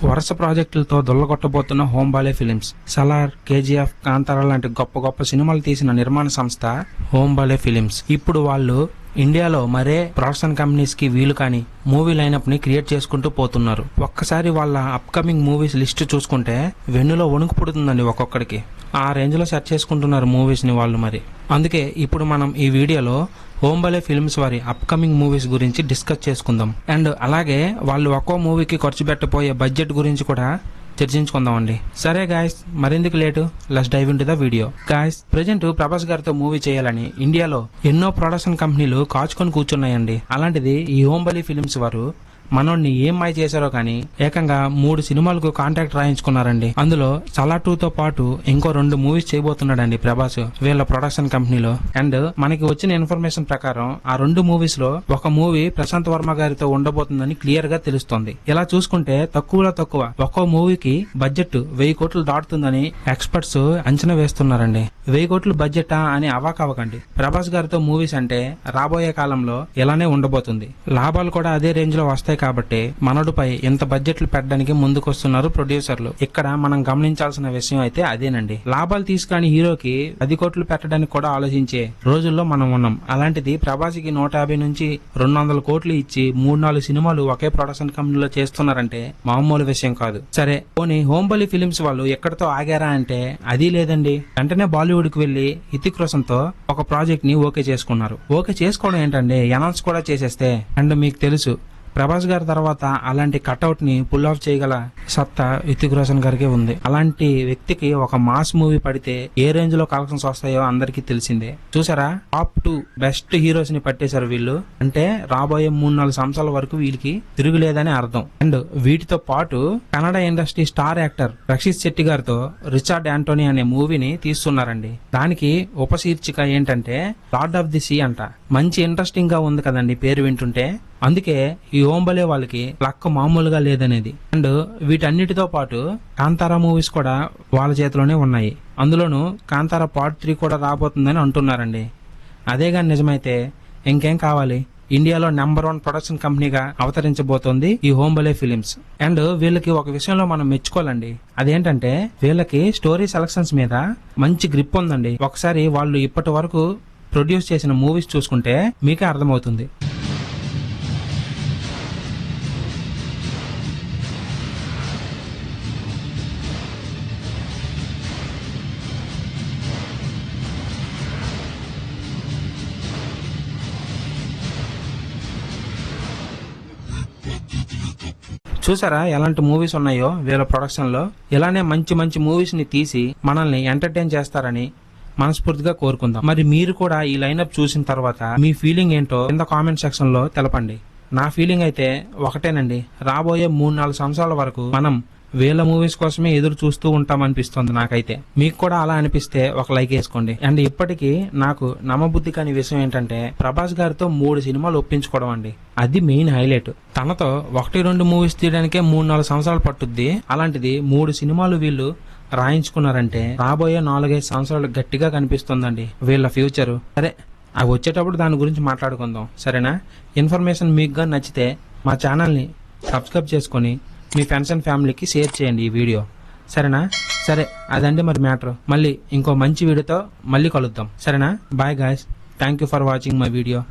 వరుస ప్రాజెక్టులతో దొల్లగొట్టబోతున్న Hombale films. Salaar, KGF, Kantara లాంటి గొప్ప గొప్ప సినిమాలు తీసిన నిర్మాణ సంస్థ హోంబాలే ఫిలిమ్స్. ఇప్పుడు వాళ్ళు ఇండియాలో మరే ప్రొడక్షన్ కంపెనీస్ కి వీలు కాని మూవీ లైనప్ ని క్రియేట్ చేసుకుంటూ పోతున్నారు. ఒక్కసారి వాళ్ళ అప్కమింగ్ మూవీస్ లిస్ట్ చూసుకుంటే వెన్నులో వణుకు పుడుతుందండి ఒక్కొక్కడికి. ఆ రేంజ్ లో సెర్చ్ చేసుకుంటున్నారు మూవీస్ ని వాళ్ళు. మరి అందుకే ఇప్పుడు మనం ఈ వీడియోలో హోంబాలే ఫిల్మ్స్ వారి అప్కమింగ్ మూవీస్ గురించి డిస్కస్ చేసుకుందాం. అండ్ అలాగే వాళ్ళు ఒక్కో మూవీకి ఖర్చు పెట్టబోయే బడ్జెట్ గురించి కూడా చర్చించుకుందామండి. సరే గాయస్, మరెందుకు late, let's dive into the video. Guys, present Prabhas గారితో మూవీ చేయాలని ఇండియాలో ఎన్నో ప్రొడక్షన్ కంపెనీలు కాచుకొని కూర్చున్నాయండి. అలాంటిది ఈ హోంబాలే ఫిల్మ్స్ వారు మనోడిని ఏం మాయ చేశారో కానీ ఏకంగా 3 సినిమాలకు కాంట్రాక్ట్ రాయించుకున్నారండి. అందులో సలార్ 2 తో పాటు ఇంకో 2 మూవీస్ చేయబోతున్నాడండి ప్రభాస్ వీళ్ళ ప్రొడక్షన్ కంపెనీలో. అండ్ మనకి వచ్చిన ఇన్ఫర్మేషన్ ప్రకారం ఆ 2 మూవీస్ లో ఒక మూవీ ప్రశాంత్ వర్మ గారితో ఉండబోతుందని క్లియర్ గా తెలుస్తోంది. ఇలా చూసుకుంటే తక్కువలో తక్కువ ఒక్కో మూవీకి బడ్జెట్ 1000 కోట్లు దాటుతుందని ఎక్స్పర్ట్స్ అంచనా వేస్తున్నారండి. 1000 కోట్లు బడ్జెటా అని అవాకవ్వకండి. ప్రభాస్ గారితో మూవీస్ అంటే రాబోయే కాలంలో ఇలానే ఉండబోతుంది. లాభాలు కూడా అదే రేంజ్ లో వస్తాయి కాబట్టి మనోడిపై ఇంత బడ్జెట్లు పెట్టడానికి ముందుకొస్తున్నారు ప్రొడ్యూసర్లు. ఇక్కడ మనం గమనించాల్సిన విషయం అయితే అదేనండి. లాభాలు తీసుకుని హీరోకి 10 కోట్లు పెట్టడానికి కూడా ఆలోచించే రోజుల్లో మనం ఉన్నాం. అలాంటిది ప్రభాస్కి 150 నుంచి 200 కోట్లు ఇచ్చి 3-4 సినిమాలు ఒకే ప్రొడక్షన్ కంపెనీలో చేస్తున్నారంటే మామూలు విషయం కాదు. సరే పోనీ హోంబాలే ఫిలిమ్స్ వాళ్ళు ఎక్కడితో ఆగారా అంటే అది లేదండి. వెంటనే బాలీవుడ్ కి వెళ్లి హృతిక్ రోషన్ తో ఒక ప్రాజెక్ట్ ని ఓకే చేసుకున్నారు. ఓకే చేసుకోవడం ఏంటండి, అనౌన్స్ కూడా చేసేస్తే. అండ్ మీకు తెలుసు ప్రభాస్ గారి తర్వాత అలాంటి కట్అవుట్ ని పుల్ ఆఫ్ చేయగల సత్తా హృతిక్ రోషన్ గారికి ఉంది. అలాంటి వ్యక్తికి ఒక మాస్ మూవీ పడితే ఏ రేంజ్ లో కలెక్షన్స్ వస్తాయో అందరికీ తెలిసిందే. చూసారా, టాప్ 2 బెస్ట్ హీరోస్ ని పట్టేశారు వీళ్ళు. అంటే రాబోయే 3-4 సంవత్సరాల వరకు వీళ్ళకి తిరుగులేదని అర్థం. అండ్ వీటితో పాటు Kannada industry star actor Rakshit Shetty గారితో రిచర్డ్ యాంటోనీ అనే మూవీని తీస్తున్నారండి. దానికి ఉపశీర్షిక ఏంటంటే లార్డ్ ఆఫ్ ది సీ అంట. మంచి ఇంట్రెస్టింగ్ గా ఉంది కదండి పేరు వింటుంటే. అందుకే ఈ హోంబాలే వాళ్ళకి లక్క మామూలుగా లేదనేది. అండ్ వీటన్నిటితో పాటు కాంతారా మూవీస్ కూడా వాళ్ళ చేతిలోనే ఉన్నాయి. అందులోనూ కాంతారా పార్ట్ 3 కూడా రాబోతుందని అంటున్నారండి. అదే గాని నిజమైతే ఇంకేం కావాలి, ఇండియాలో నెంబర్ 1 ప్రొడక్షన్ కంపెనీగా అవతరించబోతోంది ఈ హోంబాలే ఫిలిమ్స్. అండ్ వీళ్ళకి ఒక విషయంలో మనం మెచ్చుకోవాలండి. అదేంటంటే వీళ్ళకి స్టోరీ సెలక్షన్స్ మీద మంచి గ్రిప్ ఉందండి. ఒకసారి వాళ్ళు ఇప్పటి వరకు ప్రొడ్యూస్ చేసిన మూవీస్ చూసుకుంటే మీకే అర్థమవుతుంది. చూసారా ఎలాంటి మూవీస్ ఉన్నాయో వీళ్ళ ప్రొడక్షన్ లో. ఇలానే మంచి మంచి మూవీస్ ని తీసి మనల్ని ఎంటర్టైన్ చేస్తారని మనస్ఫూర్తిగా కోరుకుందాం. మరి మీరు కూడా ఈ లైనప్ చూసిన తర్వాత మీ ఫీలింగ్ ఏంటో కింద కామెంట్ సెక్షన్ లో తెలపండి. నా ఫీలింగ్ అయితే ఒకటేనండి, రాబోయే 3-4 సంవత్సరాల వరకు మనం వీళ్ళ మూవీస్ కోసమే ఎదురు చూస్తూ ఉంటామనిపిస్తుంది నాకైతే. మీకు కూడా అలా అనిపిస్తే ఒక లైక్ వేసుకోండి. అండ్ ఇప్పటికీ నాకు నమ్మబుద్ధి కాని విషయం ఏంటంటే ప్రభాస్ గారితో 3 సినిమాలు ఒప్పించుకోవడం అండి. అది మెయిన్ హైలైట్. తనతో 1-2 మూవీస్ తీయడానికే 3-4 సంవత్సరాలు పట్టుద్ది. అలాంటిది 3 సినిమాలు వీళ్ళు రాయించుకున్నారంటే రాబోయే 4-5 సంవత్సరాలు గట్టిగా కనిపిస్తుందండి వీళ్ళ ఫ్యూచర్. సరే, అవి వచ్చేటప్పుడు దాని గురించి మాట్లాడుకుందాం. సరేనా? ఇన్ఫర్మేషన్ మీకు గా నచ్చితే మా ఛానల్ని సబ్స్క్రైబ్ చేసుకొని మీ ఫ్రెండ్స్ అండ్ ఫ్యామిలీకి షేర్ చేయండి ఈ వీడియో. సరేనా? సరే, అదండి మరి మ్యాటర్. మళ్ళీ ఇంకో మంచి వీడియోతో మళ్ళీ కలుద్దాం. సరేనా? Bye guys, thank you for watching my video.